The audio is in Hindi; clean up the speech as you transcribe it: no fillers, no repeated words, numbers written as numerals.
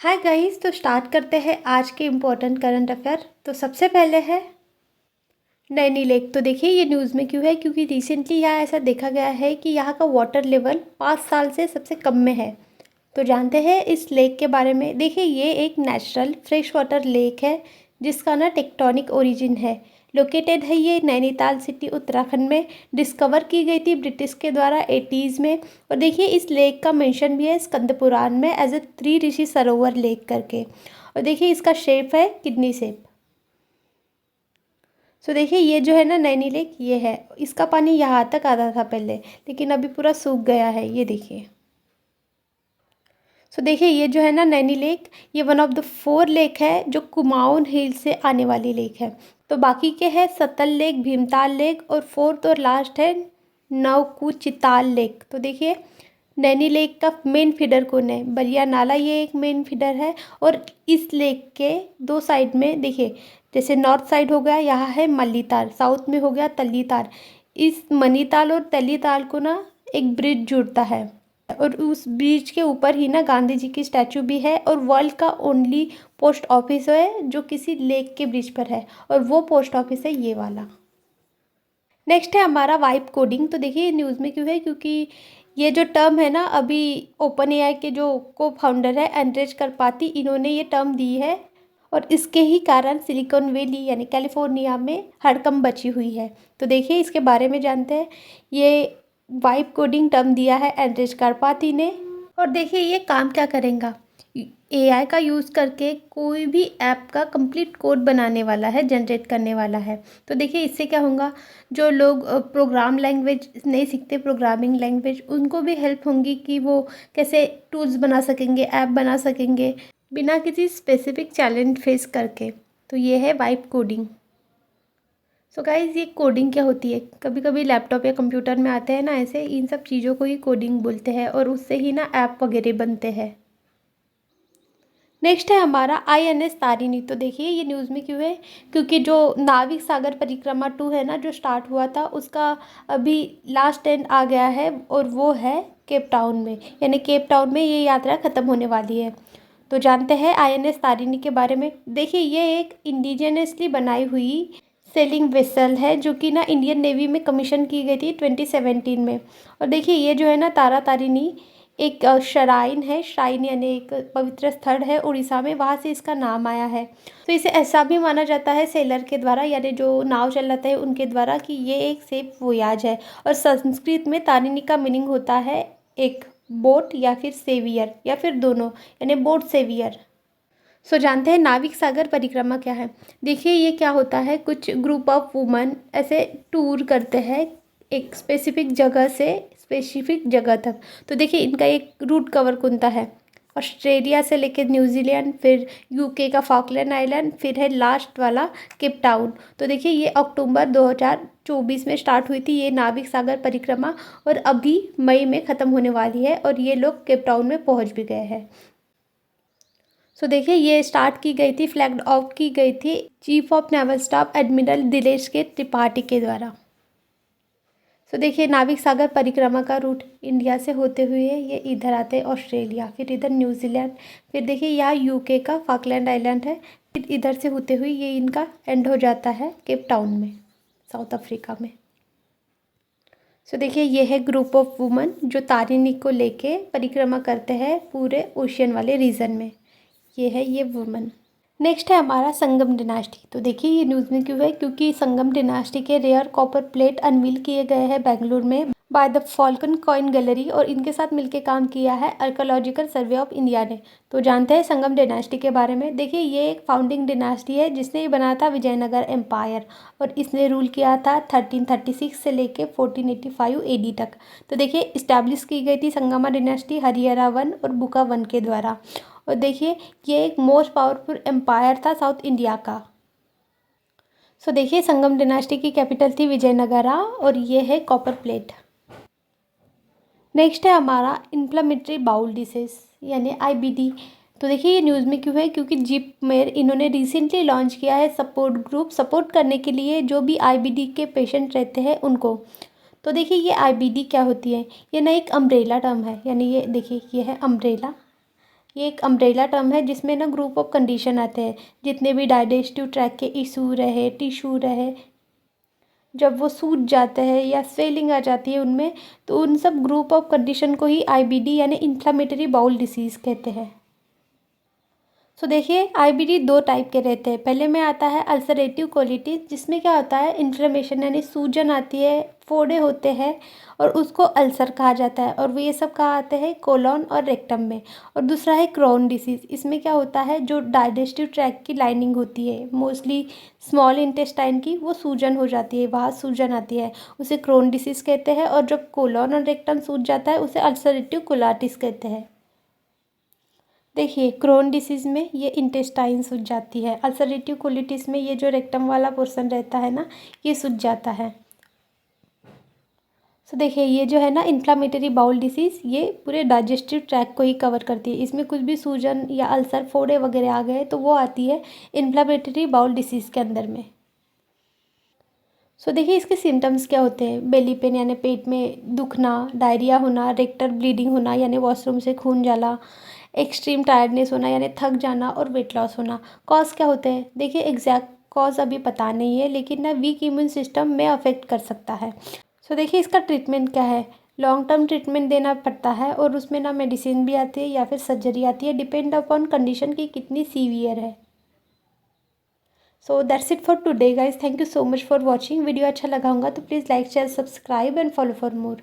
हाय गाइस, तो स्टार्ट करते हैं आज के इम्पोर्टेंट करंट अफेयर। तो सबसे पहले है नैनी लेक। तो देखिए ये न्यूज़ में क्यों है, क्योंकि रिसेंटली यहाँ ऐसा देखा गया है कि यहाँ का वाटर लेवल 5 साल से सबसे कम में है। तो जानते हैं इस लेक के बारे में। देखिए ये एक नेचुरल फ्रेश वाटर लेक है जिसका ना टेक्टोनिक ओरिजिन है। लोकेटेड है ये नैनीताल सिटी उत्तराखंड में। डिस्कवर की गई थी ब्रिटिश के द्वारा 80s में। और देखिए इस लेक का मेंशन भी है स्कंद पुराण में as a 3 Rishi Sarovar lake करके। और देखिए इसका शेप है किडनी शेप। सो देखिए ये जो है ना नैनी लेक, ये है। इसका पानी यहाँ तक आता था पहले, लेकिन अभी पूरा सूख गया है, ये देखिए। सो देखिए ये जो है ना नैनी लेक, ये वन ऑफ द 4 लेक है जो कुमाऊन हिल से आने वाली लेक है। तो बाकी के है सतल लेक, भीमताल लेक और 4th और लास्ट है नवकू चिताल लेक। तो देखिए नैनी लेक का मेन फीडर कौन है? बलिया नाला, ये एक मेन फीडर है। और इस लेक के 2 साइड में देखिए, जैसे नॉर्थ साइड हो गया यहाँ है मल्लीताल, साउथ में हो गया तल्लीताल। इस मनीताल और तल्लीताल को ना एक ब्रिज जुड़ता है और उस ब्रिज के ऊपर ही ना गांधी जी की स्टैचू भी है। और वर्ल्ड का ओनली पोस्ट ऑफिस है जो किसी लेक के ब्रिज पर है, और वो पोस्ट ऑफिस है ये वाला। नेक्स्ट है हमारा वाइब कोडिंग। तो देखिए न्यूज़ में क्यों है, क्योंकि ये जो टर्म है ना, अभी ओपन एआई के जो को फाउंडर है एंड्रेज करपाती, इन्होंने ये टर्म दी है। और इसके ही कारण सिलिकॉन वैली यानी कैलिफोर्निया में हड़कंप बची हुई है। तो देखिए इसके बारे में जानते हैं। ये वाइब कोडिंग टर्म दिया है एंड्रेज करपाती ने। और देखिए ये काम क्या करेगा, एआई का यूज़ करके कोई भी ऐप का कंप्लीट कोड बनाने वाला है, जनरेट करने वाला है। तो देखिए इससे क्या होगा, जो लोग प्रोग्राम लैंग्वेज नहीं सीखते, प्रोग्रामिंग लैंग्वेज, उनको भी हेल्प होंगी कि वो कैसे टूल्स बना सकेंगे, ऐप बना सकेंगे बिना किसी स्पेसिफिक चैलेंज फेस करके। तो ये है वाइब कोडिंग। सो गाइज ये कोडिंग क्या होती है, कभी कभी लैपटॉप या कंप्यूटर में आते हैं ना ऐसे, इन सब चीज़ों को ही कोडिंग बोलते हैं और उससे ही ना ऐप वगैरह बनते हैं। नेक्स्ट है हमारा आईएनएस तारिणी। तो देखिए ये न्यूज़ में क्यों है, क्योंकि जो नाविक सागर परिक्रमा 2 है ना, जो स्टार्ट हुआ था, उसका अभी लास्ट एंड आ गया है और वो है केप टाउन में। यानी केप टाउन में ये यात्रा ख़त्म होने वाली है। तो जानते हैं आईएनएस तारिणी के बारे में। देखिए ये एक इंडिजिनियसली बनाई हुई सेलिंग वेसल है जो कि ना इंडियन नेवी में कमीशन की गई थी 2017 में। और देखिए ये जो है ना तारा तारिणी एक श्राइन है, श्राइन यानी एक पवित्र स्थल है उड़ीसा में, वहाँ से इसका नाम आया है। तो इसे ऐसा भी माना जाता है सेलर के द्वारा, यानी जो नाव चलाते हैं उनके द्वारा, कि ये एक सेफ वोयाज है। और संस्कृत में तारिणी का मीनिंग होता है एक बोट या फिर सेवियर या फिर दोनों, यानी बोट सेवियर। सो जानते हैं नाविक सागर परिक्रमा क्या है। देखिए ये क्या होता है, कुछ ग्रुप ऑफ वुमन ऐसे टूर करते हैं एक स्पेसिफिक जगह से स्पेसिफिक जगह तक। तो देखिए इनका एक रूट कवर कौनता है, ऑस्ट्रेलिया से लेकर न्यूजीलैंड, फिर यूके का फॉकलैंड आइलैंड, फिर है लास्ट वाला केप टाउन। तो देखिए ये अक्टूबर 2024 में स्टार्ट हुई थी ये नाविक सागर परिक्रमा, और अभी मई में ख़त्म होने वाली है और ये लोग केप टाउन में पहुंच भी गए हैं। सो देखिए ये स्टार्ट की गई थी, फ्लैग ऑफ की गई थी chief of naval staff admiral Dinesh के त्रिपाठी के द्वारा। सो देखिए नाविक सागर परिक्रमा का रूट इंडिया से होते हुए ये इधर आते हैं ऑस्ट्रेलिया, फिर इधर न्यूजीलैंड, फिर देखिए यहाँ यूके का फॉकलैंड आइलैंड है, फिर इधर से होते हुए ये इनका एंड हो जाता है केप टाउन में, साउथ अफ्रीका में। सो देखिए ये है ग्रुप ऑफ वुमन जो तारिणी को लेके परिक्रमा करते हैं पूरे ओशियन वाले रीजन में। ये है ये वुमन। नेक्स्ट है हमारा संगम डिनास्टी। तो देखिए ये न्यूज़ में क्यों है, क्योंकि संगम डिनास्टी के रेयर कॉपर प्लेट अनवील किए गए हैं बेंगलुरु में by the Falcon coin gallery, और इनके साथ मिलकर काम किया है आर्कोलॉजिकल सर्वे ऑफ इंडिया ने। तो जानते हैं संगम डिनास्टी के बारे में। देखिए ये एक फाउंडिंग डिनास्टी है जिसने ये बनाया था विजयनगर एम्पायर, और इसने रूल किया था 1336 से लेके 1485 एडी तक। तो देखिए इस्टेब्लिश की गई थी संगमा डिनास्टी हरिहरा वन और बुका वन के द्वारा। और देखिए ये एक मोस्ट पावरफुल एम्पायर था साउथ इंडिया का। सो देखिए संगम डिनास्टी की कैपिटल थी विजयनगरा, और ये है कॉपर प्लेट। नेक्स्ट है हमारा इन्फ्लेमेटरी बाउल डिसीज यानी आईबीडी। तो देखिए ये न्यूज़ में क्यों है, क्योंकि जिप मेयर इन्होंने रिसेंटली लॉन्च किया है सपोर्ट ग्रुप, सपोर्ट करने के लिए जो भी आईबीडी के पेशेंट रहते हैं उनको। तो देखिए ये आईबीडी क्या होती है, ये ना एक अम्ब्रेला टर्म है, यानी ये देखिए ये है अम्ब्रेला, ये एक अम्ब्रेला टर्म है जिसमें ना ग्रुप ऑफ कंडीशन आते हैं। जितने भी डाइजेस्टिव ट्रैक के इशू रहे, टिश्यू रहे, जब वो सूज जाते हैं या स्वेलिंग आ जाती है उनमें, तो उन सब ग्रुप ऑफ कंडीशन को ही आईबीडी यानी इन्फ्लामेटरी बाउल डिसीज़ कहते हैं। सो देखिए, आईबीडी दो टाइप के रहते हैं। पहले में आता है अल्सरेटिव कोलिटिस, जिसमें क्या होता है, इन्फ्लेमेशन यानी सूजन आती है, फोड़े होते हैं और उसको अल्सर कहा जाता है। और वो ये सब कहाँ आते हैं, कोलॉन और रेक्टम में। और दूसरा है क्रोन डिसीज़। इसमें क्या होता है, जो डाइजेस्टिव ट्रैक्ट की लाइनिंग होती है मोस्टली स्मॉल इंटेस्टाइन की, वो सूजन हो जाती है, वहाँ सूजन आती है, उसे क्रोन डिसीज़ कहते हैं। और जब कोलॉन और रेक्टम सूज जाता है उसे अल्सरेटिव कोलाइटिस कहते हैं। देखिए, क्रोन डिसीज़ में ये इंटेस्टाइन सूज जाती है, अल्सरेटिव कोलिटिस में ये जो रेक्टम वाला पोर्शन रहता है ना, ये सूज जाता है। सो देखिए, ये जो है ना इन्फ्लामेटरी बाउल डिसीज़, ये पूरे डाइजेस्टिव ट्रैक को ही कवर करती है। इसमें कुछ भी सूजन या अल्सर, फोड़े वगैरह आ गए तो वो आती है इन्फ्लामेटरी बाउल डिसीज़ के अंदर में। सो देखिए, इसके सिम्टम्स क्या होते हैं, बेली पेन यानी पेट में दुखना, डायरिया होना, रेक्टल ब्लीडिंग होना यानी वॉशरूम से खून जाला, एक्सट्रीम टायर्डनेस होना यानी थक जाना, और वेट लॉस होना। कॉज क्या होते हैं, देखिए एग्जैक्ट कॉज अभी पता नहीं है, लेकिन ना वीक इम्यून सिस्टम में अफेक्ट कर सकता है। सो देखिए, इसका ट्रीटमेंट क्या है, लॉन्ग टर्म ट्रीटमेंट देना पड़ता है, और उसमें ना मेडिसिन भी आती है या फिर सर्जरी आती है, डिपेंड अपॉन कंडीशन की कितनी सीवियर है। So that's it for today guys, thank you so much for watching. Video अच्छा लगा होगा तो please like share subscribe and follow for more.